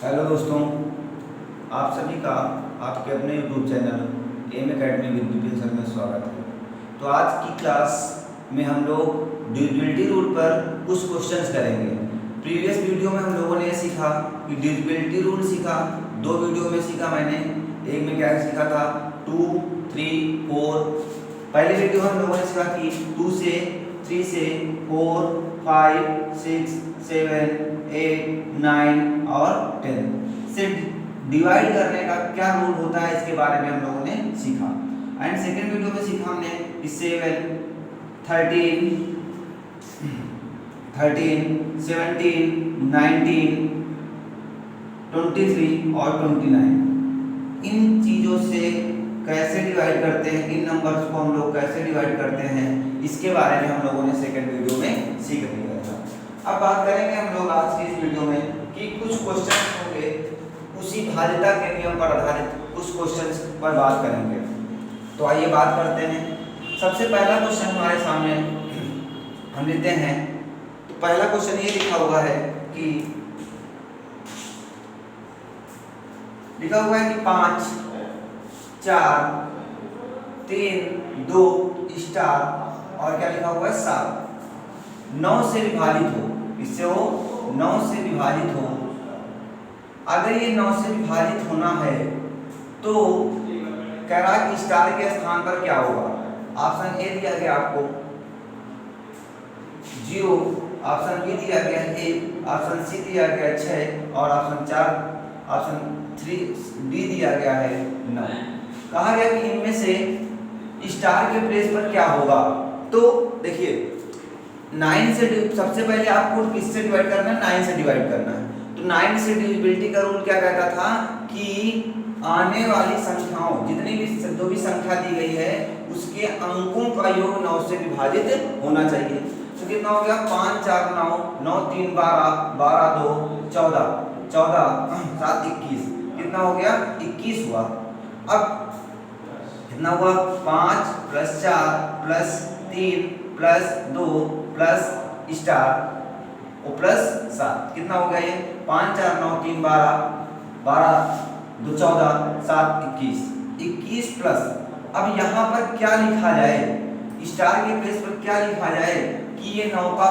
Hello दोस्तों, आप सभी का आपके अपने YouTube channel M academy with Vipin sir में स्वागत है। तो आज की क्लास में हम लोग डिविजिबिलिटी रूल पर कुछ क्वेश्चंस करेंगे। प्रीवियस वीडियो में हम लोगों ने सीखा कि डिविजिबिलिटी रूल सीखा, दो वीडियो में सीखा मैंने। एक में क्या सीखा था 2, 3, 4। पहले वीडियो में हम लोगों ने सीखा कि 2 से 3 से 4, 5, 6, 7, 8, 9 और 10 से डिवाइड करने का क्या रूल होता है, इसके बारे में हम लोगों ने सीखा। एंड सेकेंड वीडियो में सीखा हमने कि 7, 13, 17, 19, 23 और 29 इन चीज़ों से कैसे डिवाइड करते हैं, इन नंबर्स को हम लोग कैसे डिवाइड करते हैं, इसके बारे में हम लोगों ने सेकेंड वीडियो में सीख लिया था। अब बात करेंगे हम लोग आज की इस वीडियो में कि कुछ क्वेश्चन होंगे उसी भाज्यता के नियम पर आधारित कुछ क्वेश्चंस पर बात करेंगे। तो आइए बात करते हैं। सबसे पहला क्वेश्चन हमारे सामने हम लेते हैं। तो पहला क्वेश्चन ये लिखा हुआ है कि 5, 4, 3, 2 स्टार और क्या लिखा हुआ है 7 9 से विभाजित हो। इससे वो 9 से विभाजित हो। अगर ये 9 से विभाजित होना है तो कह रहा है कि स्टार के स्थान पर क्या होगा। ऑप्शन ए दिया गया आपको 0, ऑप्शन बी दिया गया 1, ऑप्शन सी दिया गया 6 और ऑप्शन 3 डी दिया गया है 9। कहा गया कि इनमें से स्टार के प्लेस पर क्या होगा। तो देखिए 9 से सबसे पहले आपको किससे डिवाइड करना है, 9 से डिवाइड करना है। तो 9 से डिविजिबिलिटी का रूल क्या कहता था कि आने वाली संख्याओं जितनी भी जो भी संख्या दी गई है उसके अंकों का योग 9 से विभाजित होना चाहिए। तो कितना हो गया 5, 4, 9, 9, 3, 12, 12, 2, 14, 14, 7, 21, कितना हो गया 21 हुआ। अब कितना हुआ 5 + 4 + 3 + 2 + स्टार और +7 कितना हो गया ये 5, 4, 9, 3, 12, 12, 2, 14, 7, 21, 21 प्लस। अब यहाँ पर क्या लिखा जाए, स्टार के प्लेस पर क्या लिखा जाए कि ये 9 का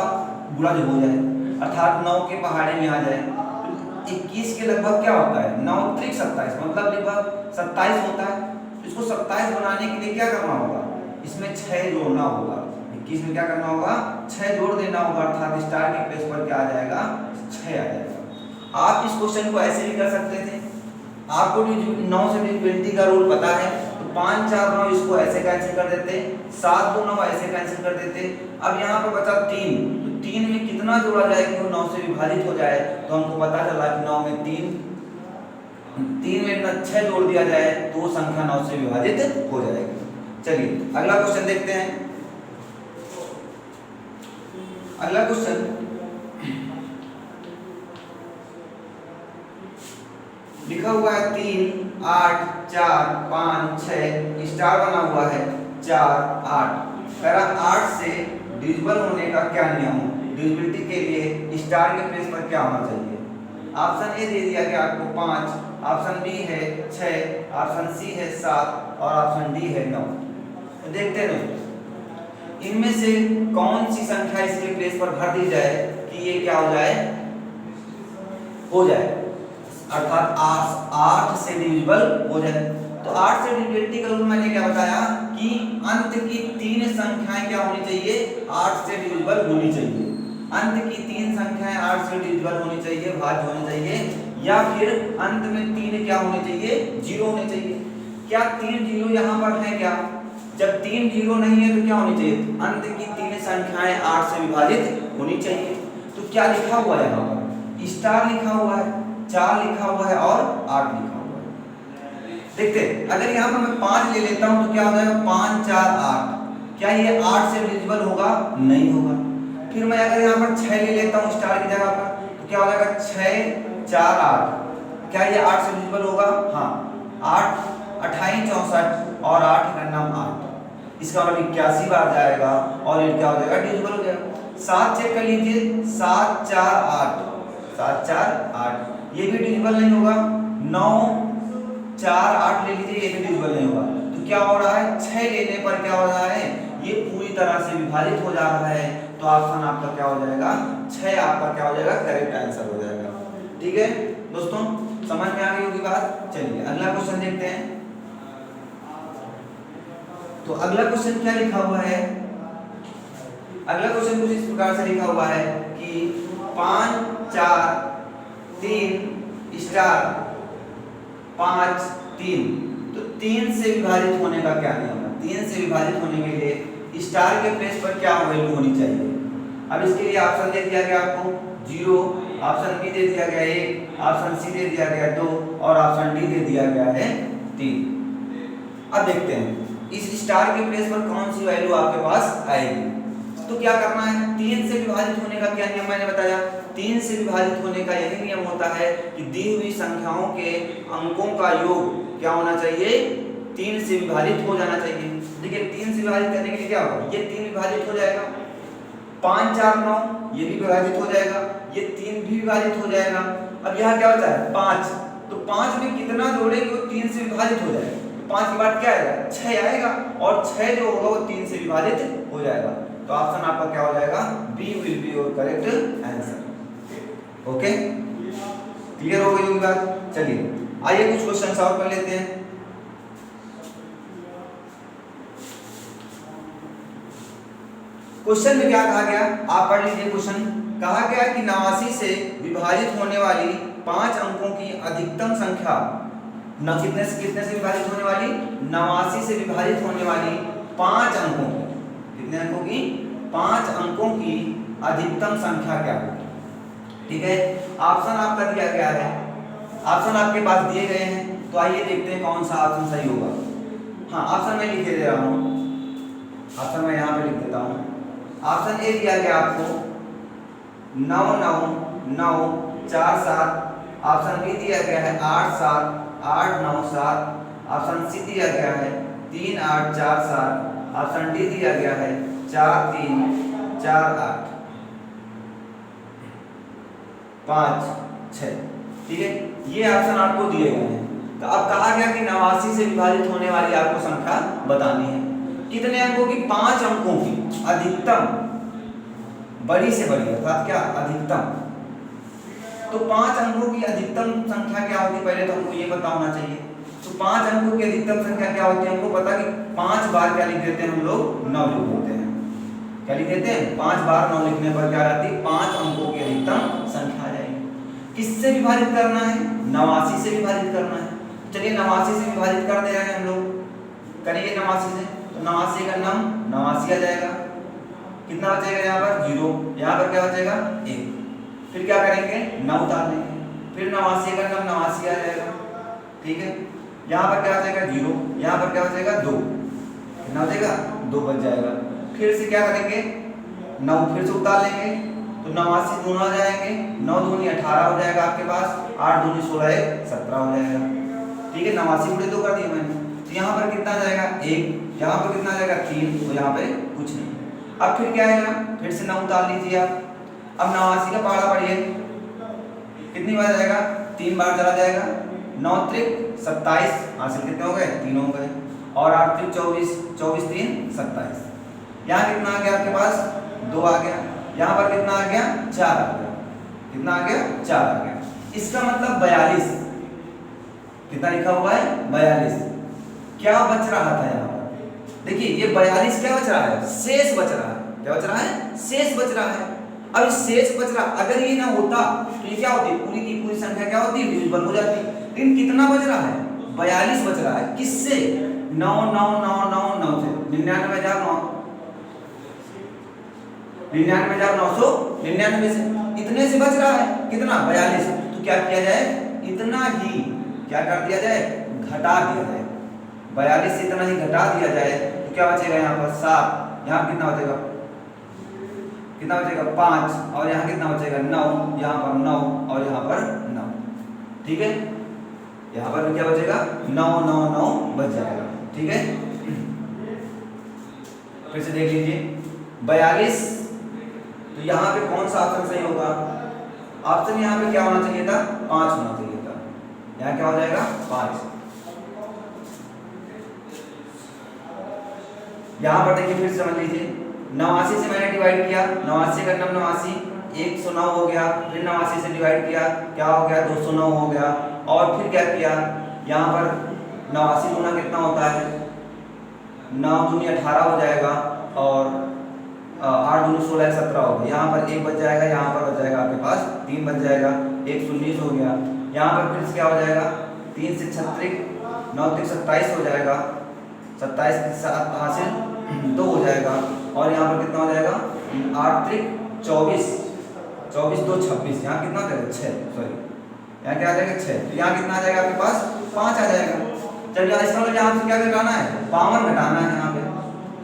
गुणज हो जाए, अर्थात 9 के पहाड़े में आ जाए। तो 21 के लगभग क्या होता है 9 × 27 मतलब लगभग 27 होता है। तो इसको 27 बनाने के लिए क्या करना होगा, इसमें 6 जोड़ना होगा। 21 में क्या करना होगा 6 जोड़ देना होगा, अर्थात स्टार के प्लेस पर क्या आ जाएगा 6 आ जाएगा। आप इस क्वेश्चन को ऐसे भी कर सकते थे। आपको 9 से डिविजिबिलिटी का रूल पता है तो 5, 4, 9 इसको ऐसे कैंसिल कर देते, 7, 2, 9 ऐसे कैंसिल कर देते। अब यहाँ पर बचा 3, तो 3 में कितना जोड़ा जाए कि वो 9 से विभाजित हो जाए। तो हमको पता चला कि 9 में 3 में 6 जोड़ दिया जाए तो वो संख्या 9 से विभाजित हो जाएगी। चलिए अगला क्वेश्चन देखते हैं। अगला क्वेश्चन लिखा हुआ है 3, 8, 4, 5, 6 स्टार बना हुआ है 4, 8। कह रहा 8 से डिविजिबल होने का क्या नियम हो, डिविजिबिलिटी के लिए स्टार के प्लेस पर क्या होना चाहिए। ऑप्शन ए दे दिया गया आपको 5, ऑप्शन बी है 6, ऑप्शन सी है 7 और ऑप्शन डी है 9। तो देखते हैं दोस्तों इनमें से कौन सी संख्या इसके प्लेस पर भर दी जाए कि ये क्या हो जाए अर्थात 8 से डिविजिबल हो जाए। तो 8 से डिविजिबिलिटी का रूल मैंने क्या बताया कि अंत की 3 संख्याएं क्या होनी चाहिए 8 से डिविजिबल होनी चाहिए। अंत की 3 संख्याएं 8 से डिविजिबल होनी चाहिए, भाज्य होनी चाहिए, या फिर अंत में 3 क्या होने चाहिए 0 होने चाहिए। क्या 3 0 यहाँ पर है क्या, जब 3 0 नहीं है तो क्या होनी चाहिए अंत की 3 संख्याएं 8 से विभाजित होनी चाहिए। तो क्या लिखा हुआ है यहाँ पर स्टार लिखा हुआ है, 4 लिखा हुआ है और 8 लिखा हुआ है। देखते अगर यहाँ पर मैं 5 ले लेता हूँ तो क्या हो जाएगा 5, 4, 8। क्या ये 8 से डिविजिबल होगा, नहीं होगा। फिर मैं अगर यहाँ पर 6 ले लेता हूँ स्टार की जगह पर तो क्या हो जाएगा 6, 4, 8। क्या ये 8 से डिविजिबल होगा, हाँ 8, 28, 64 और 8 का नाम 8। इसका मतलब 81 बार जाएगा और ये क्या हो जाएगा डिविजिबल हो जाएगा। 7 चेक कर लीजिए 7, 4, 8 7 4 8, ये भी डिविजिबल नहीं होगा। 9 4 8 ले लीजिए, ये भी डिविजिबल नहीं होगा। तो क्या हो रहा है, 6 लेने पर क्या हो रहा है, ये पूरी तरह से विभाजित हो जा रहा है। तो ऑप्शन आपका क्या हो जाएगा, 6 आपका क्या हो जाएगा, करेक्ट आंसर हो जाएगा। ठीक है दोस्तों, समझ में आ गई होगी बात। चलिए अगला क्वेश्चन देखते हैं। तो अगला क्वेश्चन क्या लिखा हुआ है, अगला क्वेश्चन कुछ इस प्रकार से लिखा हुआ है कि 5 4 3 स्टार 5 3। तो 3 से विभाजित होने का क्या नियम है, 3 से विभाजित होने के लिए स्टार के प्लेस पर क्या वैल्यू होनी चाहिए। अब इसके लिए ऑप्शन दे दिया गया आपको 0, ऑप्शन बी दे दिया गया 1, ऑप्शन सी दे दिया गया 2 और ऑप्शन डी दे दिया गया है 3। अब देखते हैं इस स्टार के प्लेस पर कौन सी वैल्यू आपके पास आएगी। तो क्या करना है, 3 से विभाजित होने का क्या नियम मैंने बताया, 3 से विभाजित होने का यही नियम होता है कि दी हुई संख्याओं के अंकों का योग क्या होना चाहिए, 3 से विभाजित हो जाना चाहिए। देखिए 3 से विभाजित करने के लिए क्या होगा, ये 3 विभाजित हो जाएगा, 5 4 9 ये भी विभाजित हो जाएगा, ये 3 भी विभाजित हो जाएगा। अब यहाँ क्या होता है 5, तो 5 में कितना जोड़ेंगे वो 3 से विभाजित हो जाएगा। 5 के बाद क्या आएगा, 6 आएगा और 6 जो होगा वो 3 से विभाजित हो जाएगा। तो ऑप्शन आपका क्या हो जाएगा, B will be your correct answer. Okay, clear हो गई होगी बात। चलिए आइए कुछ क्वेश्चन सॉल्व कर लेते हैं। क्वेश्चन में क्या कहा गया, आप पढ़ लीजिए क्वेश्चन। कहा गया कि 89 से विभाजित होने वाली 5 अंकों की अधिकतम संख्या, न कितने से विभाजित होने वाली, 89 से विभाजित होने वाली 5 अंकों की, कितने अंकों की, 5 अंकों की अधिकतम संख्या क्या होगी। ठीक है, ऑप्शन आपका दिया गया है, ऑप्शन आपके पास दिए गए हैं। तो आइए देखते हैं कौन सा ऑप्शन सही होगा। हाँ ऑप्शन मैं लिख दे रहा हूँ, ऑप्शन मैं यहाँ पे लिख देता हूँ। ऑप्शन ए दिया गया आपको 9 9 9 4 7, ऑप्शन बी दिया गया है 8 7 8 9 7, ऑप्शन सी दिया गया है 3 8 4 7, ऑप्शन डी दिया गया है 4 3 4 8 5 6। ठीक है, ये ऑप्शन आपको दिए गए हैं। तो अब कहा गया कि 89 से विभाजित होने वाली आपको संख्या बतानी है। कितने अंकों की, 5 अंकों की अधिकतम, बड़ी से बड़ी अर्थात क्या अधिकतम। तो 5 अंकों की अधिकतम संख्या क्या होती है, पहले तो हमको ये पता होना चाहिए। तो 5 अंकों की अधिकतम संख्या क्या होती है, हमको पता कि 5 बार क्या लिख देते हैं हम लोग, 9 लिख देते हैं। क्या लिख देते हैं, 5 बार 9 लिखने पर क्या आती है, 5 अंकों की अधिकतम संख्या आ जाएगी। किससे विभाजित करना है, 89 से विभाजित करना है। चलिए 89 से विभाजित कर दे रहे हैं हम लोग, करेंगे 89 से। तो 89 का नाम 89 आ जाएगा, कितना बचेगा यहाँ पर 0, यहाँ पर क्या बचेगा 1। फिर क्या करेंगे 9 उतार लेंगे, फिर 89 का नाम 89 आ जाएगा। ठीक है, यहाँ पर क्या बचेगा 0, यहाँ पर क्या बचेगा 2, कितना बचेगा 2 बच जाएगा। फिर से क्या करेंगे 9 फिर से उतार लेंगे, तो 89 दोनों आ जाएंगे, 9 दूनी 18 हो जाएगा आपके पास, 8 दूनी 16 17 हो जाएगा। ठीक है, 89 उड़े 2 कर दिए मैंने। तो यहाँ पर कितना आ जाएगा 1, यहाँ पर कितना आ जाएगा 3, तो यहाँ पे कुछ नहीं। अब फिर क्या आएगा, फिर से 9 उतार लीजिए आप। अब 89 का पहाड़ा पढ़िए, कितनी बार जाएगा 3 बार चला जाएगा। 9 त्रिक 27, हासिल कितने हो गए 3 हो गए, और 8 त्रिक 24, 24 3 27। यहाँ कितना आ गया आपके पास 2 आ गया, यहाँ पर कितना आ गया 4 आ गया, कितना आ गया 4 आ गया। इसका मतलब 42, कितना लिखा हुआ है 42। क्या बच रहा था यहाँ पर, देखिए ये 42 क्या बच रहा है, शेष बच रहा है। क्या बच रहा है, शेष बच रहा है। अब शेष बच रहा, अगर ये ना होता तो ये क्या होती, पूरी की पूरी संख्या क्या होती, डिविजिबल हो जाती। लेकिन कितना बच रहा है 42 बच रहा है, किससे 9 9 9 9 9 से 99,999 से, इतने से बच रहा है कितना 42। तो क्या किया जाए, इतना ही क्या कर दिया जाए, घटा दिया जाए। 42 से इतना ही घटा दिया जाए तो क्या बचेगा यहाँ पर 7, यहाँ कितना बचेगा, कितना बचेगा 5, और यहाँ कितना बचेगा 9, यहाँ पर 9 और यहाँ पर 9। ठीक है, यहाँ पर क्या बचेगा 9 9 9 बच जाएगा। ठीक है, फिर से देख लीजिए 42। तो यहाँ पे कौन सा ऑप्शन सही होगा, ऑप्शन यहाँ पे क्या होना चाहिए था, 5 होना चाहिए था। यहाँ क्या हो जाएगा 5। यहाँ पर देखिए फिर समझ लीजिए 89 से मैंने डिवाइड किया, 89 का 89 109 हो गया, फिर 89 से डिवाइड किया क्या हो गया 209 हो गया, और फिर क्या किया यहाँ पर 89 गुना कितना होता है 9 दूनी 18 हो जाएगा, और 8 दूनी 16 17 हो गया। यहाँ पर 1 बच जाएगा, यहाँ पर बच जाएगा आपके पास 3 बच जाएगा, 119 हो गया। यहाँ पर फिर क्या हो जाएगा 3 से 36 9 3 27 हो जाएगा, 27 के साथ हासिल 2 हो जाएगा, और यहाँ पर कितना हो जाएगा 8 3 24 24 2 26, यहाँ कितना हो जाएगा 6, सॉरी यहाँ क्या आ जाएगा 6, तो यहाँ कितना आ जाएगा आपके पास 5 आ जाएगा। चलिए इसका मतलब यहाँ से क्या घटाना है 52 घटाना है, यहाँ पे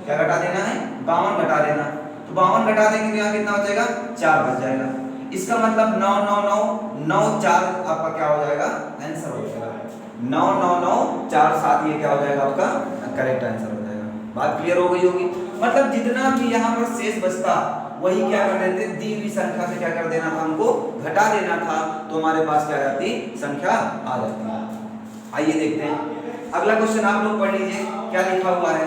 क्या घटा देना है 52 घटा देना, तो 52 घटा देंगे तो यहाँ कितना हो जाएगा 4 बच जाएगा। इसका मतलब 9 9 9 9 4 आपका क्या हो जाएगा आंसर हो जाएगा 9 9 9 4 7, ये क्या हो जाएगा आपका करेक्ट आंसर हो जाएगा। बात क्लियर हो गई होगी। मतलब जितना भी यहाँ पर शेष बचता वही क्या कर देते दी हुई संख्या से क्या कर देना था, हमको घटा देना था, तो हमारे पास क्या जाती संख्या आ जाती। आइए देखते हैं अगला क्वेश्चन, आप लोग पढ़ लीजिए क्या लिखा हुआ है।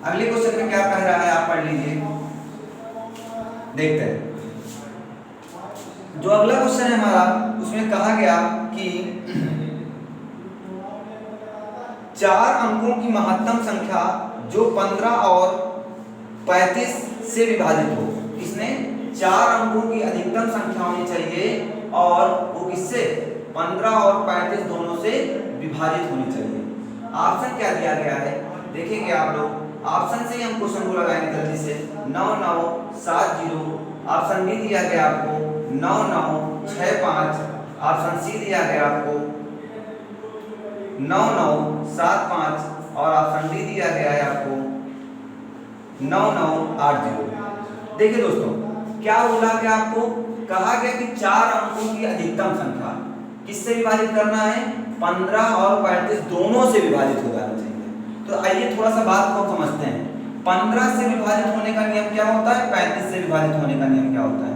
अगले क्वेश्चन में क्या कह रहा है आप पढ़ लीजिए, देखते हैं। जो अगला क्वेश्चन है हमारा उसमें कहा गया कि 4 अंकों की महत्तम संख्या जो 15 और 35 से विभाजित हो। इसने 4 अंकों की अधिकतम संख्या होनी चाहिए और वो किससे 15 और 35 दोनों से विभाजित होनी चाहिए। ऑप्शन क्या दिया गया है देखेंगे आप लोग, ऑप्शन से ही हम क्वेश्चन को लगाएंगे जल्दी से। 9 9 7 0, ऑप्शन बी दिया गया आपको 9 9 6 5, ऑप्शन सी दिया गया आपको 9 9 7 5, और ऑप्शन डी दिया गया है आपको 9 9 8 0। देखिए दोस्तों क्या बोला गया आपको, कहा गया कि 4 अंकों की अधिकतम संख्या किससे विभाजित करना है 15 और 35 दोनों से विभाजित हो जाना चाहिए। तो आइए थोड़ा सा बात को समझते हैं। 15 से विभाजित होने का नियम क्या होता है, 35 से विभाजित होने का नियम क्या होता है।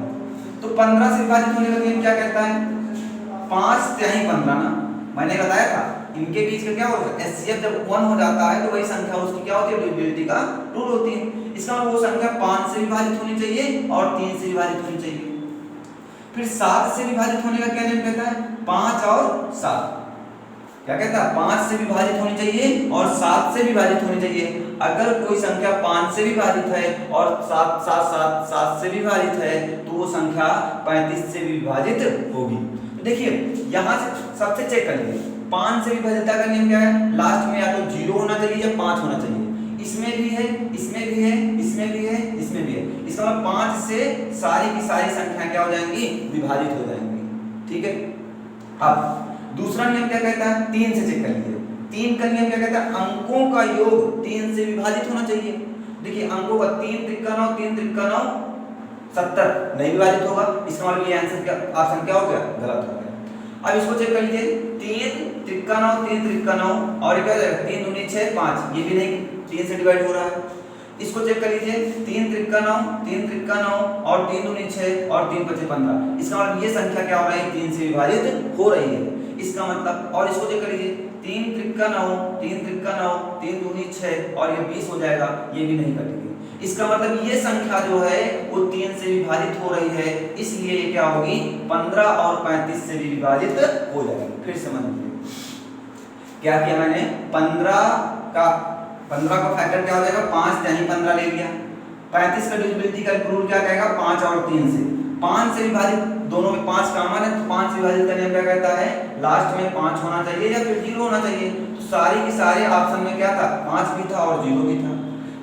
तो 15 से विभाजित होने का नियम क्या कहता है 5 तिहाई 15 ना, मैंने बताया था इनके बीच का क्या होता है एचसीएफ जब 1 हो जाता है तो वही संख्या उसकी क्या होती है डिविजिबिलिटी का रूल होती है। इसका मतलब वो संख्या 5 से विभाजित होनी चाहिए और 3 से विभाजित होनी चाहिए। फिर 7 से विभाजित होने का क्या नियम कहता है 5 और 7, क्या कहता है 5 से विभाजित होनी चाहिए और 7 से विभाजित होनी चाहिए। अगर कोई संख्या 5 से विभाजित है और 7 से विभाजित है तो वो संख्या 35 से विभाजित होगी। देखिए यहाँ से सबसे चेक कर लीजिए 5 से विभाजितता का नियम क्या है, लास्ट में या तो 0 होना चाहिए या 5 होना चाहिए। इसमें भी है, इसमें भी है, इसमें भी है, इसमें भी है। इसका मतलब 5 से सारी की सारी संख्या क्या हो जाएंगी विभाजित हो जाएंगी। ठीक है, अब दूसरा नियम क्या कहता है 3 से चेक कर लीजिए। 3 का नियम क्या कहता है अंकों का योग 3 से विभाजित होना चाहिए। देखिए अंकों का 3 त्रिका 9 3 त्रिका 9 70 नहीं विभाजित होगा, इसका मतलब ये आंसर क्या ऑप्शन क्या हो गया गलत हो गया। अब इसको चेक कर लीजिए 3 त्रिका 9 3 त्रिका 9 और ये क्या हो जाएगा 3 दूनी 6 5, ये भी नहीं 3 से डिवाइड हो रहा है। इसको चेक कर लीजिए 3 त्रिका 9 3 त्रिका 9 और 3 दूनी 6 और 3 5 15, इसका मतलब ये संख्या क्या हो रही है 3 से विभाजित हो रही है। इसका मतलब और इसको चेक कर लीजिए 3 त्रिका 9 3 त्रिका 9 3 दूनी 6 और ये 20 हो जाएगा, ये भी नहीं कटेगी। इसका मतलब ये संख्या जो है वो 3 से विभाजित हो रही है, इसलिए ये क्या होगी 15 और 35 से भी विभाजित हो जाएगी। फिर समझ लीजिए क्या किया मैंने 15 का फैक्टर क्या हो जाएगा 5 यानी 15 ले लिया। 35 का डिविजिबिलिटी का रूल क्या कहेगा 5 और 3 से 5 से विभाजित, दोनों में 5 कॉमन है तो 5 से विभाजित का नियम क्या कहता है लास्ट में 5 होना चाहिए या फिर 0 होना चाहिए। तो सारी की सारे ऑप्शन में क्या था 5 भी था और 0 भी था।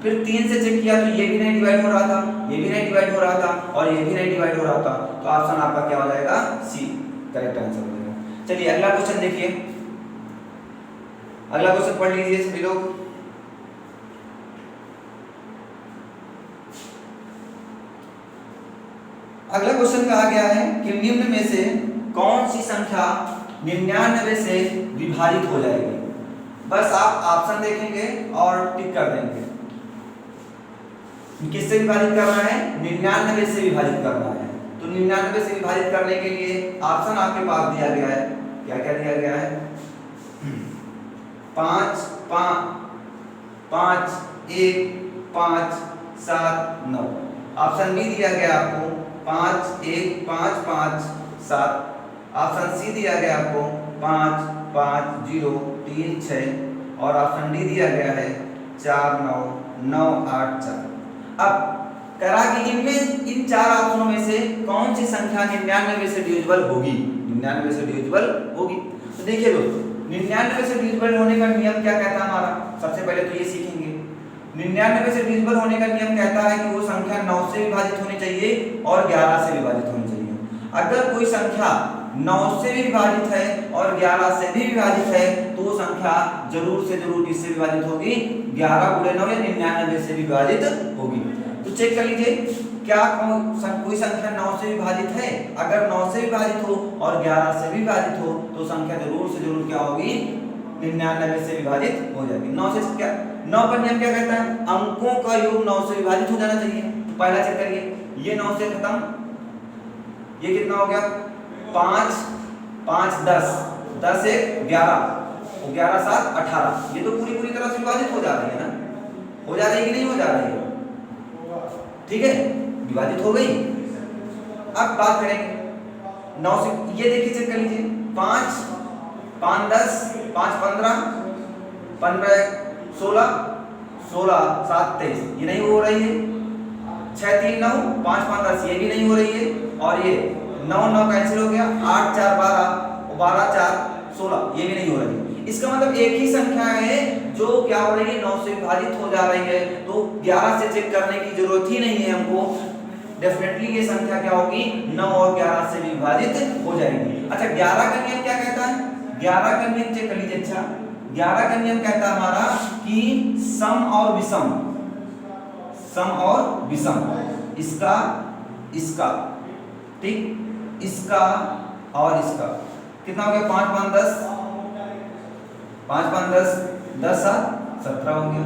फिर 3 से चेक किया तो ये भी नहीं डिवाइड हो रहा था, ये भी नहीं डिवाइड हो रहा था और ये भी नहीं डिवाइड हो रहा था, तो ऑप्शन आपका क्या हो जाएगा सी करेक्ट आंसर हो जाएगा। चलिए अगला क्वेश्चन देखिए, अगला क्वेश्चन पढ़ लीजिए सभी लोग। अगला क्वेश्चन कहा गया है कि निम्न में से कौन सी संख्या 99 से विभाजित हो जाएगी। बस आप ऑप्शन देखेंगे और टिक कर देंगे। किससे विभाजित करना है 99 से विभाजित करना है, तो तो 99 से विभाजित करने के लिए ऑप्शन आपके पास दिया गया है, क्या क्या दिया गया है? 5 5 1 5 7 9। ऑप्शन बी दिया गया आपको 5 1 5 5 7। ऑप्शन सी दिया गया आपको 5 5 0 3 6 और ऑप्शन डी दिया गया है 4 9 9 8 4। अब करा कि इनमें इन चार ऑप्शनों में से कौन सी संख्या 99 से डिविजिबल होगी? 99 से डिविजिबल होगी। तो देखिए दोस्तों, 99 से डिविजिबल होने का नियम क्या कहता है हमारा? सबसे पहले तो ये सीखेंगे। 99 से डिविजिबल होने का नियम कहता है कि वो संख्या 9 से विभाजित होनी चाहिए और 11 से विभाजित होनी चाहिए। अगर कोई संख्या 9 से भी विभाजित है और 11 से भी विभाजित है तो वो संख्या जरूर से जरूर किससे विभाजित होगी? 11 गुणे 9 या 99 से विभाजित होगी। तो चेक कर लीजिए, क्या कोई संख्या 9 से विभाजित है? अगर 9 से विभाजित हो और 11 से भी विभाजित हो तो संख्या जरूर से जरूर क्या होगी? 99 से विभाजित हो जाएगी। 9 से क्या, 9 का नियम क्या कहता है? अंकों का योग 9 से विभाजित हो जाना चाहिए। तो पहला चेक करिए, ये 9 से खत्म, ये कितना हो गया? 5 5 10 10 1 11 और 11 7 18। ये तो पूरी तरह से विभाजित हो जा रही है ना? हो जा रही है कि नहीं हो जा रही है? ठीक है, विभाजित हो गई। अब बात करेंगे 9 से, ये देखिए चेक कर लीजिए, 5 5 10 5 15 15 16 16 7 23, ये नहीं हो रही है। 6 3 9 5 5 10, ये भी नहीं हो रही है। और ये 9 9 कैंसिल हो गया, 8 4 12 और 12 4 16, ये भी नहीं हो रही है। इसका मतलब एक ही संख्या है जो क्या हो रही है? 9 से विभाजित हो जा रही है। तो 11 से चेक करने की जरूरत ही नहीं है हमको, डेफिनेटली ये संख्या क्या होगी? 9 और 11 से विभाजित हो जाएगी। अच्छा, 11 का नियम क्या कहता है? 11 का नियम चेक कर लीजिए। अच्छा, 11 का नियम कहता है हमारा कि सम और विषम, सम और विषम, इसका इसका, ठीक, इसका और इसका कितना हो गया? 5 5 10 5 5 10 10 7 17 हो गया।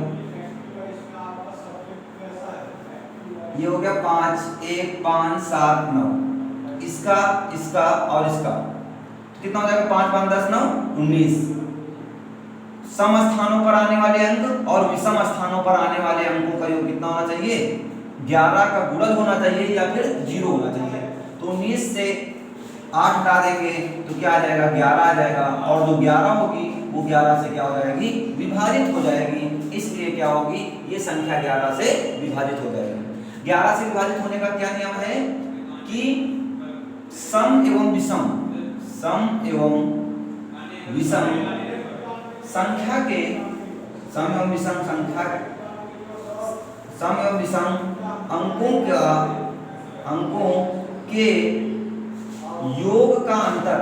ये हो गया 5 1 5 7 9, इसका इसका और इसका कितना हो जाएगा? 5 5 10 9 19। सम स्थानों पर आने वाले अंक और विषम स्थानों पर आने वाले अंकों का योग कितना होना चाहिए? 11 का गुणज होना चाहिए या फिर 0 होना चाहिए। तो 19 से 8 हटा देंगे तो क्या आ जाएगा? 11 आ जाएगा। और जो 11 होगी वो 11 से क्या हो जाएगी? विभाजित हो जाएगी। इसलिए क्या होगी? ये संख्या 11 से विभाजित हो जाएगी। 11 से विभाजित होने का क्या नियम है कि सम एवं विषम, सम एवं विषम संख्या के, सम एवं विषम संख्या, सम एवं विषम अंकों के योग का अंतर,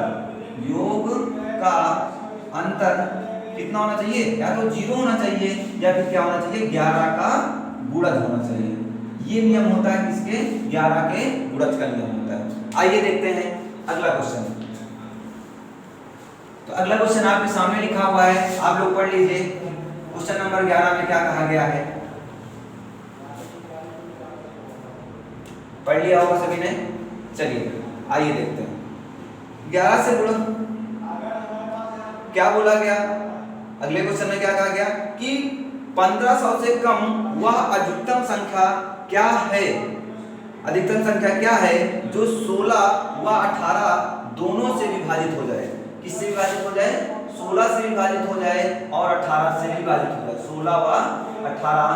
योग का अंतर कितना होना चाहिए? या तो 0 होना चाहिए या फिर क्या होना चाहिए? 11 का गुणज होना चाहिए। ये नियम होता है किसके? 11 के गुणज का नियम होता है। आइए देखते हैं अगला क्वेश्चन। तो अगला क्वेश्चन आपके सामने लिखा हुआ है, आप लोग पढ़ लीजिए। क्वेश्चन नंबर 11 में क्या कहा गया है? पढ़ लिया होगा सभी ने? चलिए आइए देखते हैं। 11 से गुणा क्या बोला गया? अगले क्वेश्चन में क्या कहा गया कि 1500 से कम वह अधिकतम संख्या क्या है? अधिकतम संख्या क्या है जो 16 व 18 दोनों से विभाजित हो जाए? किससे विभाजित हो जाए? 16 से विभाजित हो जाए और 18 से विभाजित हो जाए। 16 व 18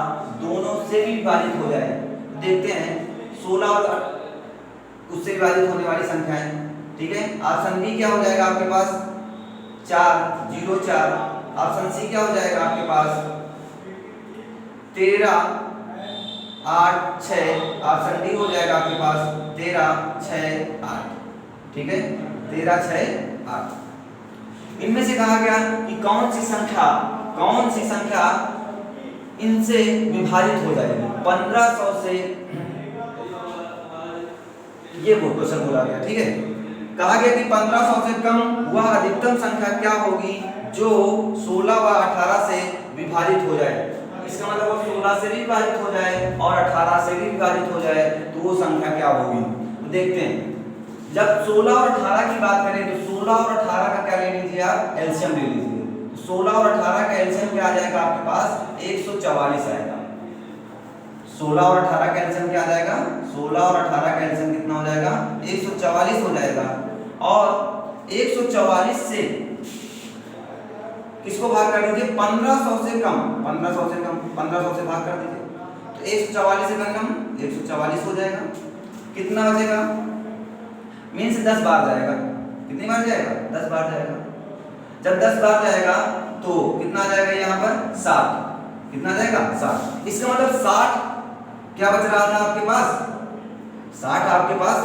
दोनों से विभाजित हो जाए। देखते हैं 16 और उससे विभाजित होने वाली संख्याएं, ठीक है। ऑप्शन बी क्या हो जाएगा आपके पास? 4 0 4। ऑप्शन सी क्या हो जाएगा आपके पास? 13 8 6। ऑप्शन डी हो जाएगा आपके पास 13 6 8, ठीक है। 13 6 8। इनमें से कहा गया कि कौन सी संख्या इनसे विभाजित हो जाएगी? 1500 से, ये क्वेश्चन बोला गया, ठीक है। कहा गया कि 1500 से कम वह अधिकतम संख्या क्या होगी जो 16 व 18 से विभाजित हो जाए? इसका मतलब वो 16 से भी विभाजित हो जाए और 18 से भी विभाजित हो जाए तो वो संख्या क्या होगी? तो देखते हैं जब 16 और 18 की बात करें तो 16 और 18 का क्या ले लीजिए आप, एलसीएम ले लीजिए। 16 और 18 का एलसीएम क्या आ जाएगा आपके पास, 144 आएगा। 16 और 18 का एलसीएम क्या आ जाएगा, 16 और 18 का एलसीएम कितना हो जाएगा, 144 हो जाएगा। और 144 से किसको भाग कर दीजिए, 1500 से कम, 1500 से कम, 1500 से भाग कर दीजिए तो 144 से कम 144 हो जाएगा। कितना बचेगा, मीन्स 10 बार जाएगा। कितनी बार जाएगा, 10 बार जाएगा। जब 10 बार जाएगा तो कितना आ जाएगा यहाँ पर, 60। कितना जाएगा, 60। इसका मतलब 60 क्या बच रहा था आपके पास, 60 आपके पास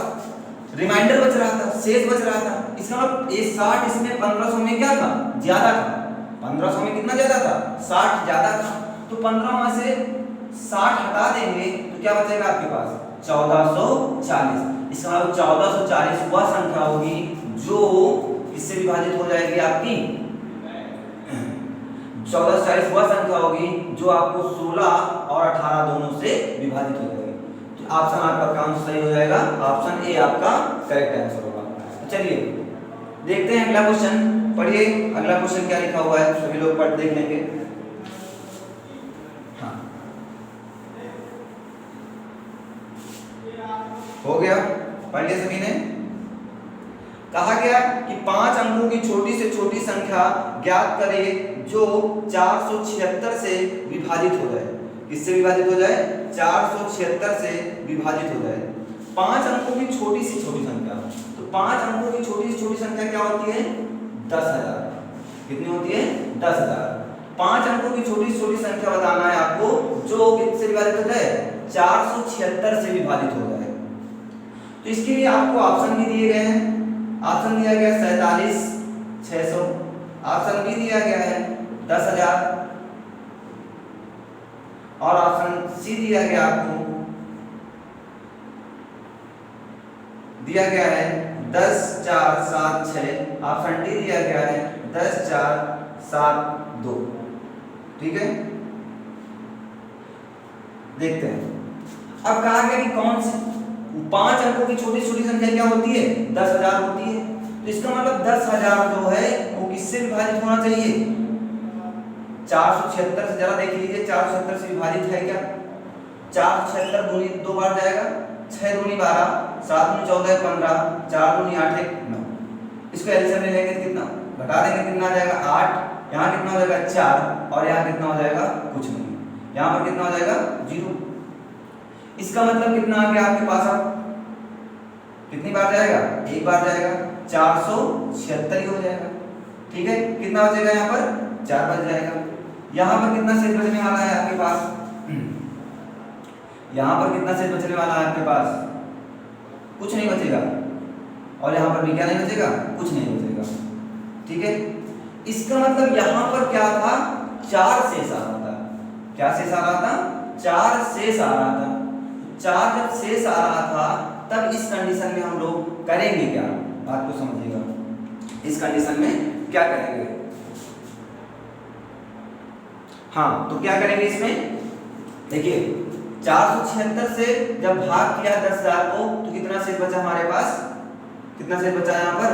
रिमाइंडर बच रहा था, शेष बच रहा था। इसका मतलब ये 60 इसमें 1500 में क्या था, ज्यादा था। 1500 में कितना ज्यादा था, 60 ज्यादा था। तो 15 में से 60 हटा देंगे तो क्या बचेगा आपके पास, 1440। इसका मतलब 1440 वह संख्या होगी जो किससे विभाजित हो जाएगी आपकी, 1440 वह संख्या होगी जो आपको 16 और 18 दोनों से विभाजित हो जाएगी। तो ऑप्शन आपका काम सही हो जाएगा, ऑप्शन ए आपका करेक्ट आंसर होगा। तो चलिए देखते हैं अगला क्वेश्चन, पढ़िए अगला क्वेश्चन क्या लिखा हुआ है, सभी लोग पढ़ देख लेंगे। हाँ हो गया, पढ़ लिया सभी ने। कहा गया कि 5 अंकों की छोटी से छोटी संख्या ज्ञात करें जो 476 से विभाजित हो जाए। किससे विभाजित हो जाए, 476 से विभाजित हो जाए। 5 अंकों की छोटी से छोटी संख्या, तो 5 अंकों की छोटी से छोटी संख्या क्या होती है, 10,000। कितनी होती है, 10,000। 5 अंकों की छोटी से छोटी संख्या बताना है आपको जो किससे विभाजित हो जाए, 476 से विभाजित हो जाए। तो इसके लिए आपको ऑप्शन भी दिए गए हैं। ऑप्शन दिया गया 47,600, ऑप्शन बी दिया गया है 10,000 और ऑप्शन सी दिया गया आपको, दिया गया है 10,4,7,6, ऑप्शन डी दिया गया है 10,4,7,2। ठीक है, देखते हैं। अब कहा गया कि कौन सी 5 अंकों की छोटी छोटी संख्या क्या होती है, 10,000 होती है। तो इसका मतलब 10,000 जो है वो किससे विभाजित होना चाहिए, 476 से। जरा देख लीजिए 476 से विभाजित है क्या, 476 दूनी 2 बार जाएगा, 6 दूनी 12, 7 दूनी 14 15, 4 दूनी 8 1 9। इसको एलसीएम ले लेंगे कितना, घटा देंगे कितना आ जाएगा 8, यहाँ कितना हो जाएगा 4 और यहाँ कितना हो जाएगा कुछ नहीं, यहाँ पर कितना हो जाएगा 0। इसका मतलब कितना आ गया आपके पास, अब कितनी बार जाएगा, 1 बार जाएगा, 476 ही हो जाएगा। ठीक है, कितना बचेगा यहाँ पर, 4 बच जाएगा। यहाँ पर कितना शेष बचने वाला है आपके पास, यहाँ पर कितना शेष बचने वाला है आपके पास, कुछ नहीं बचेगा। और यहाँ पर भी क्या नहीं बचेगा, कुछ नहीं बचेगा। ठीक है, इसका मतलब यहाँ पर क्या था, 4 शेष आ रहा था। क्या शेष आ रहा था, 4 शेष आ रहा था। 4 जब शेष आ रहा था तब इस कंडीशन में हम लोग करेंगे क्या, बात को समझिएगा। इस कंडीशन में क्या करेंगे, हाँ तो क्या करेंगे इसमें, देखिए 476 से जब भाग किया 10,000 को तो कितना शेष बचा हमारे पास, कितना शेष बचा यहाँ पर,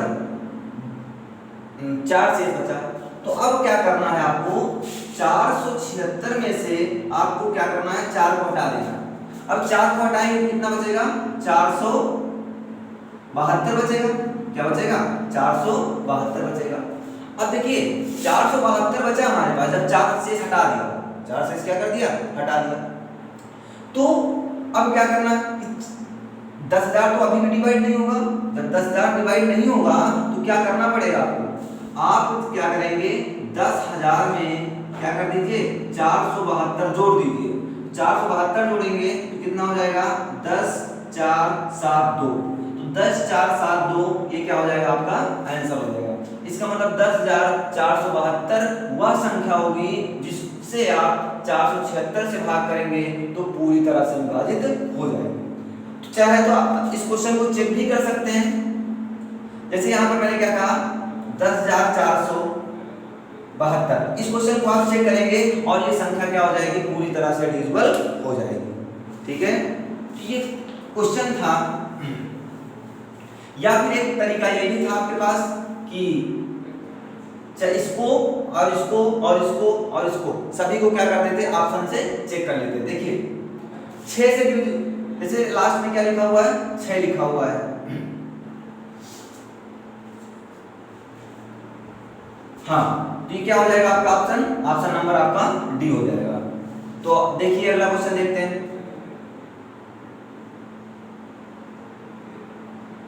4 शेष बचा। तो अब क्या करना है आपको, 476 में से आपको क्या करना है, 4 को हटा देना। अब 4 को हटाएंगे तो कितना बचेगा, 472 बचेगा। क्या बचेगा, 472 बचेगा। अब देखिए 472 बचा हमारे पास, जब 4 शेष हटा दिया, 4 शेष क्या कर दिया, हटा दिया। तो अब क्या करना, 10,000 तो अभी भी डिवाइड नहीं होगा। जब 10,000 डिवाइड नहीं होगा तो क्या करना पड़ेगा आपको, आप क्या करेंगे, 10,000 में क्या कर दीजिए, 472 जोड़ दीजिए। 472 जोड़ेंगे तो कितना हो जाएगा, 10,4,7,2। तो 10,4,7,2 ये क्या हो जाएगा, आपका आंसर हो जाएगा। इसका मतलब 10,472 वह संख्या होगी जिससे आप 476 से भाग करेंगे तो पूरी तरह से विभाजित हो जाएगी। तो चाहे तो आप इस क्वेश्चन को चेक भी कर सकते हैं। जैसे यहाँ पर मैंने क्या कहा, 10,472, इस क्वेश्चन को आप चेक करेंगे और ये संख्या क्या हो जाएगी, पूरी तरह से डिविजिबल हो जाएगी। ठीक है, ये क्वेश्चन था या फिर एक तरीका ये भी था आपके पास कि इसको और इसको और इसको और इसको सभी को क्या करते थे, ऑप्शन से चेक कर लेते। देखिए 6 से जैसे लास्ट में क्या लिखा हुआ है, 6 लिखा हुआ है। हाँ, तो ये क्या हो जाएगा आपका ऑप्शन नंबर आपका डी हो जाएगा। तो देखिए अगला क्वेश्चन देखते हैं।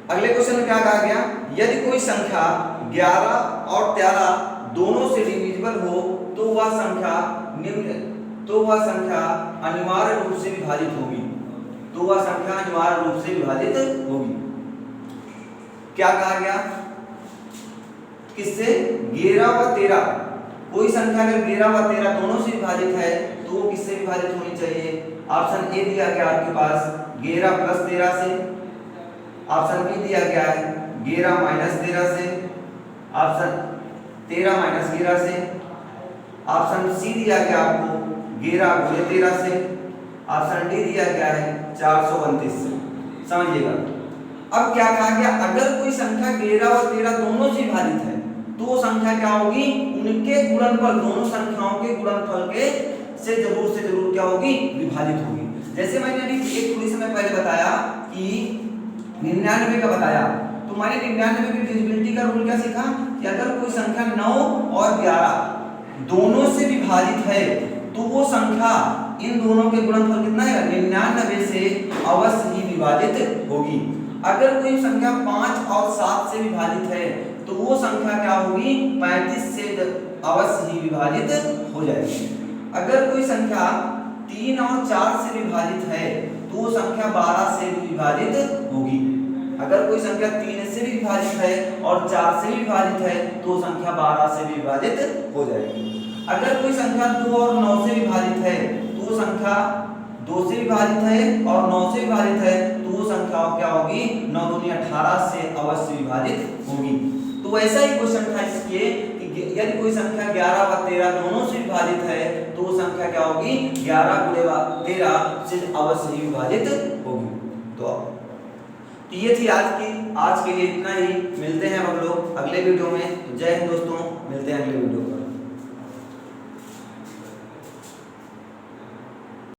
अगले क्वेश्चन में क्या कहा गया, यदि कोई संख्या 11 और 13 दोनों से डिविजिबल हो तो वह संख्या अनिवार्य रूप से विभाजित होगी। क्या कहा गया, किससे, 11 व 13, कोई संख्या अगर 11 व 13 दोनों से विभाजित है तो वो किससे विभाजित होनी चाहिए। ऑप्शन ए दिया गया आपके पास 11 + 13 से, ऑप्शन बी दिया गया है 11 - 13 से, ऑप्शन 13 - 11 से, ऑप्शन सी दिया गया आपको 11 × 13 से, ऑप्शन डी दिया गया है 429 से। समझिएगा, अब क्या कहा गया, अगर कोई संख्या 11 और 13 दोनों से विभाजित है तो वो संख्या क्या होगी, उनके गुणनफल, दोनों संख्याओं के गुणनफल के से जरूर क्या होगी, विभाजित होगी। जैसे मैंने अभी एक थोड़ी समय पहले बताया कि 99 का बताया, तो मैंने 99 की डिविजिबिलिटी का रूल क्या सीखा कि अगर कोई संख्या 9 और 11 दोनों से विभाजित है तो वो संख्या इन दोनों के गुणनफल कितना है, 99 से अवश्य ही विभाजित होगी। अगर कोई संख्या 5 और 7 से विभाजित है तो वो संख्या क्या होगी, 35 से अवश्य ही विभाजित हो जाएगी। अगर कोई संख्या 3 और 4 से विभाजित है तो वो संख्या 12 से भी विभाजित होगी। अगर कोई संख्या 3 से भी विभाजित है और 4 से भी विभाजित है तो संख्या 12 से भी विभाजित हो जाएगी। अगर कोई संख्या 2 और 9 से विभाजित है तो संख्या 2 से विभाजित है और 9 से विभाजित है तो वो संख्या क्या होगी, 9 दूनी 18 से अवश्य विभाजित होगी। तो वैसा ही क्वेश्चन था इसके कि यदि कोई संख्या 11 व 13 दोनों से विभाजित है तो वो संख्या क्या होगी, 11 × 13 से अवश्य ही विभाजित होगी। तो ये थी आज के लिए इतना ही। मिलते हैं हम लोग अगले वीडियो में। जय हिंद दोस्तों, मिलते हैं अगले वीडियो पर।